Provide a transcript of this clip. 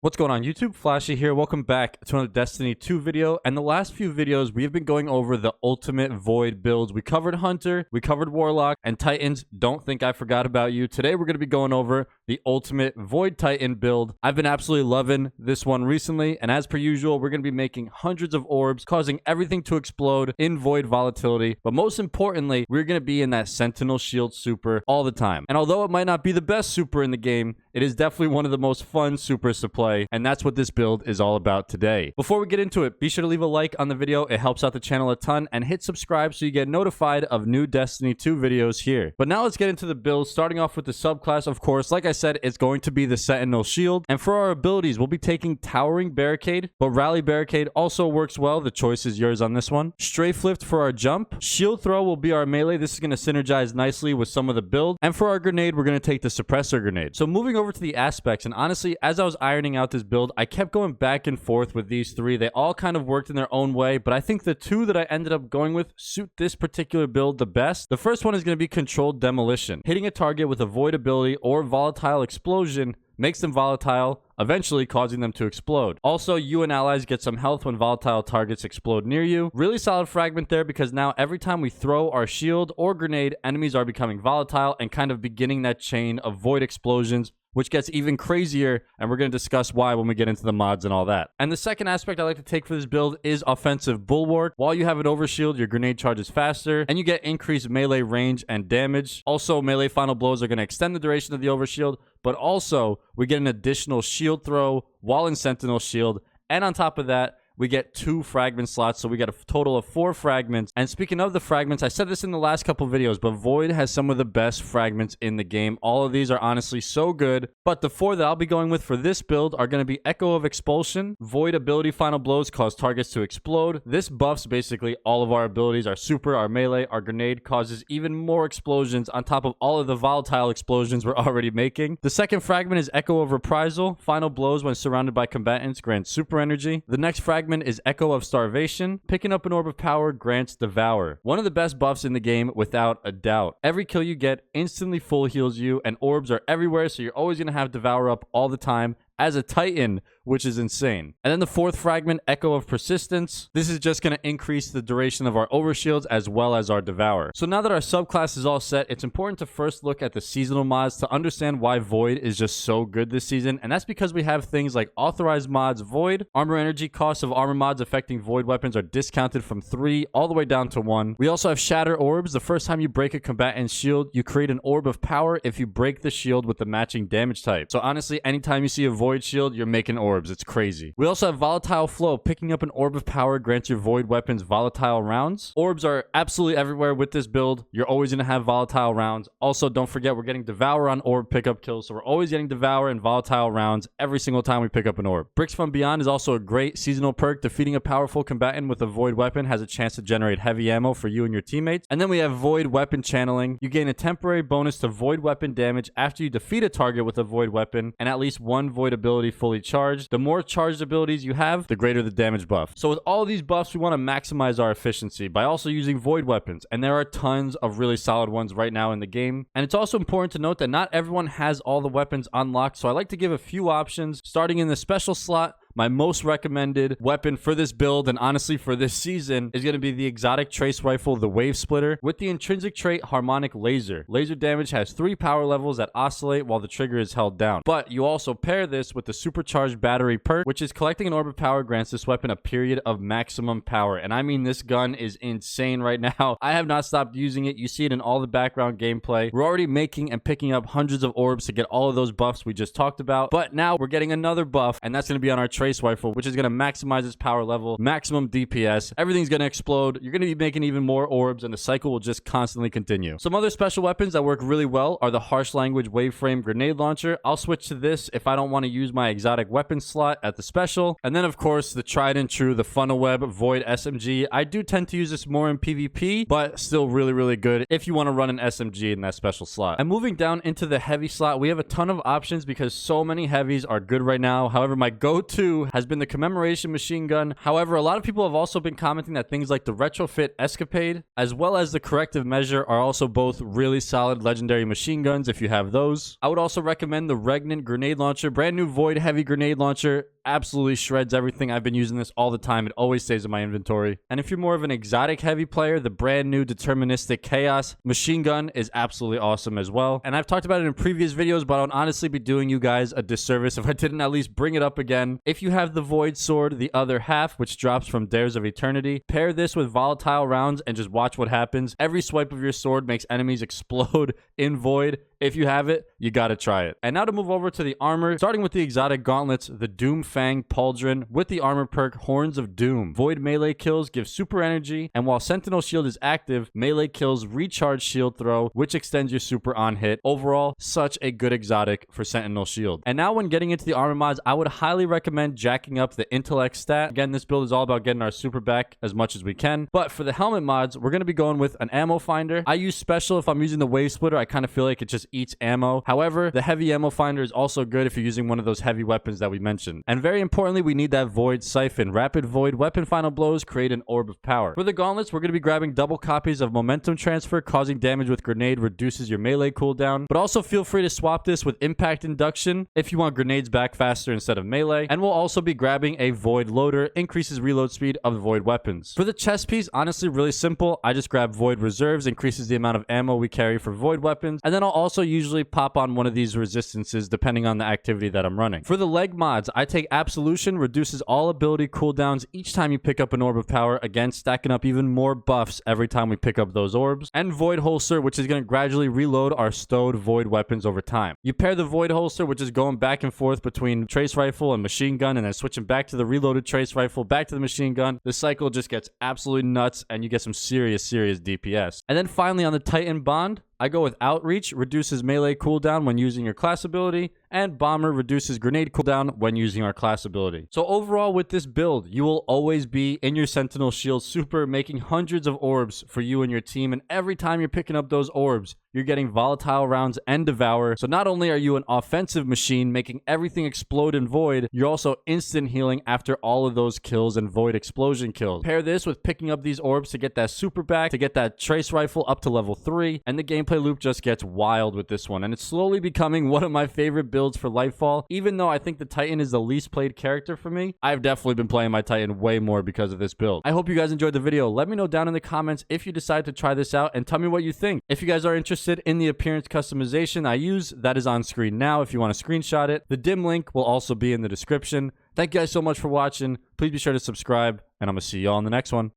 What's going on YouTube? Flashy here. Welcome back to another Destiny 2 video. And the last few videos, we have been going over the ultimate Void builds. We covered Hunter, we covered Warlock, and Titans. Don't think I forgot about you. Today, we're going to be going over the ultimate Void Titan build. I've been absolutely loving this one recently. And as per usual, we're going to be making hundreds of orbs, causing everything to explode in Void volatility. But most importantly, we're going to be in that Sentinel Shield super all the time. And although it might not be the best super in the game, it is definitely one of the most fun supers to play, and that's what this build is all about today. Before we get into it, be sure to leave a like on the video. It helps out the channel a ton, and hit subscribe so you get notified of new Destiny 2 videos here. But now let's get into the build, starting off with the subclass, of course. Like I said, it's going to be the Sentinel Shield, and for our abilities, we'll be taking Towering Barricade, but Rally Barricade also works well. The choice is yours on this one. Strafe Lift for our jump. Shield Throw will be our melee. This is going to synergize nicely with some of the build, and for our grenade, we're going to take the Suppressor Grenade. So moving over to the aspects, and honestly, as I was ironing out this build, I kept going back and forth with these three. They all kind of worked in their own way, but I think the two that I ended up going with suit this particular build the best. The first one is going to be Controlled Demolition. Hitting a target with a Void ability or Volatile Explosion makes them volatile, eventually causing them to explode. Also, you and allies get some health when volatile targets explode near you. Really solid fragment there, because now every time we throw our shield or grenade, enemies are becoming volatile and kind of beginning that chain of void explosions, which gets even crazier, and we're going to discuss why when we get into the mods and all that. And the second aspect I like to take for this build is Offensive Bulwark. While you have an overshield, your grenade charges faster, and you get increased melee range and damage. Also, melee final blows are going to extend the duration of the overshield, but also we get an additional shield throw while in Sentinel Shield, and on top of that, we get 2 fragment slots, so we get a total of 4 fragments. And speaking of the fragments, I said this in the last couple videos, but Void has some of the best fragments in the game. All of these are honestly so good, but the 4 that I'll be going with for this build are going to be Echo of Expulsion. Void ability final blows cause targets to explode. This buffs basically all of our abilities. Our super, our melee, our grenade causes even more explosions on top of all of the volatile explosions we're already making. The second fragment is Echo of Reprisal. Final blows when surrounded by combatants grant super energy. The next fragment is Echo of Starvation. Picking up an orb of power grants Devour. One of the best buffs in the game without a doubt. Every kill you get instantly full heals you, and orbs are everywhere, so you're always going to have Devour up all the time as a Titan, which is insane. And then the fourth fragment, Echo of Persistence. This is just going to increase the duration of our overshields as well as our Devour. So now that our subclass is all set, it's important to first look at the seasonal mods to understand why Void is just so good this season. And that's because we have things like authorized mods Void. Armor energy costs of armor mods affecting Void weapons are discounted from 3 all the way down to 1. We also have Shatter Orbs. The first time you break a combatant's shield, you create an orb of power if you break the shield with the matching damage type. So honestly, anytime you see a Void shield, you're making orbs. It's crazy. We also have Volatile Flow. Picking up an orb of power grants your Void weapons volatile rounds. Orbs are absolutely everywhere with this build. You're always going to have volatile rounds. Also, don't forget, we're getting Devour on orb pickup kills, so we're always getting Devour and volatile rounds every single time we pick up an orb. Bricks from Beyond is also a great seasonal perk. Defeating a powerful combatant with a Void weapon has a chance to generate heavy ammo for you and your teammates. And then we have Void Weapon Channeling. You gain a temporary bonus to Void weapon damage after you defeat a target with a Void weapon, and at least 1 Void ability fully charged. The more charged abilities you have, the greater the damage buff. So with all of these buffs, we want to maximize our efficiency by also using Void weapons, and there are tons of really solid ones right now in the game. And it's also important to note that not everyone has all the weapons unlocked, so I like to give a few options. Starting in the special slot, my most recommended weapon for this build, and honestly for this season, is going to be the exotic trace rifle, the Wave Splitter, with the intrinsic trait Harmonic Laser. Laser damage has 3 power levels that oscillate while the trigger is held down. But you also pair this with the supercharged battery perk, which is collecting an orb of power grants this weapon a period of maximum power. And I mean, this gun is insane right now. I have not stopped using it. You see it in all the background gameplay. We're already making and picking up hundreds of orbs to get all of those buffs we just talked about. But now we're getting another buff, and that's going to be on our trace rifle, which is going to maximize its power level, maximum DPS. Everything's going to explode. You're going to be making even more orbs, and the cycle will just constantly continue. Some other special weapons that work really well are the Harsh Language Waveframe Grenade Launcher. I'll switch to this if I don't want to use my exotic weapon slot at the special. And then, of course, the tried and true, the Funnel Web Void SMG. I do tend to use this more in PvP, but still really, really good if you want to run an SMG in that special slot. And moving down into the heavy slot, we have a ton of options because so many heavies are good right now. However, my go-to new has been the commemoration machine gun. However, a lot of people have also been commenting that things like the retrofit escapade as well as the corrective measure are also both really solid legendary machine guns if you have those. I would also recommend the Regnant grenade launcher, brand new Void heavy grenade launcher. Absolutely shreds everything. I've been using this all the time. It always stays in my inventory. And if you're more of an exotic heavy player, the brand new deterministic chaos machine gun is absolutely awesome as well. And I've talked about it in previous videos, but I would honestly be doing you guys a disservice if I didn't at least bring it up again. If you have the Void sword, the other half, which drops from Dares of Eternity, pair this with volatile rounds and just watch what happens. Every swipe of your sword makes enemies explode in Void. If you have it, you gotta try it. And now to move over to the armor, starting with the exotic gauntlets, the Doom Fang Pauldron with the armor perk Horns of Doom. Void melee kills give super energy, and while Sentinel Shield is active, melee kills recharge shield throw, which extends your super on hit. Overall, such a good exotic for Sentinel Shield. And now when getting into the armor mods, I would highly recommend jacking up the intellect stat. Again, this build is all about getting our super back as much as we can. But for the helmet mods, we're gonna be going with an ammo finder. I use special if I'm using the wave splitter. I kind of feel like it just eats ammo. However, the heavy ammo finder is also good if you're using one of those heavy weapons that we mentioned. And very importantly, we need that Void Siphon. Rapid Void weapon final blows create an orb of power. For the gauntlets, we're going to be grabbing double copies of momentum transfer. Causing damage with grenade reduces your melee cooldown. But also feel free to swap this with impact induction if you want grenades back faster instead of melee. And we'll also be grabbing a Void loader. Increases reload speed of the Void weapons. For the chest piece, honestly, really simple. I just grab Void reserves. Increases the amount of ammo we carry for Void weapons. And then I'll also usually pop on one of these resistances depending on the activity that I'm running. For the leg mods, I take Absolution, reduces all ability cooldowns each time you pick up an orb of power, again stacking up even more buffs every time we pick up those orbs. And Void Holster, which is going to gradually reload our stowed Void weapons over time. You pair the Void Holster, which is going back and forth between Trace Rifle and Machine Gun, and then switching back to the reloaded Trace Rifle, back to the Machine Gun. The cycle just gets absolutely nuts, and you get some serious DPS. And then finally on the Titan Bond, I go with Outreach, reduces melee cooldown when using your class ability, and Bomber reduces grenade cooldown when using our class ability. So overall with this build, you will always be in your Sentinel Shield super, making hundreds of orbs for you and your team, and every time you're picking up those orbs, you're getting volatile rounds and devour. So not only are you an offensive machine making everything explode in Void, you're also instant healing after all of those kills and Void explosion kills. Pair this with picking up these orbs to get that super back, to get that Trace Rifle up to level 3, and the gameplay loop just gets wild with this one. And it's slowly becoming one of my favorite builds for Lightfall. Even though I think the Titan is the least played character for me, I've definitely been playing my Titan way more because of this build. I hope you guys enjoyed the video. Let me know down in the comments if you decide to try this out, and tell me what you think. If you guys are interested in the appearance customization I use, that is on screen now if you want to screenshot it. The dim link will also be in the description. Thank you guys so much for watching. Please be sure to subscribe, and I'm gonna see y'all in the next one.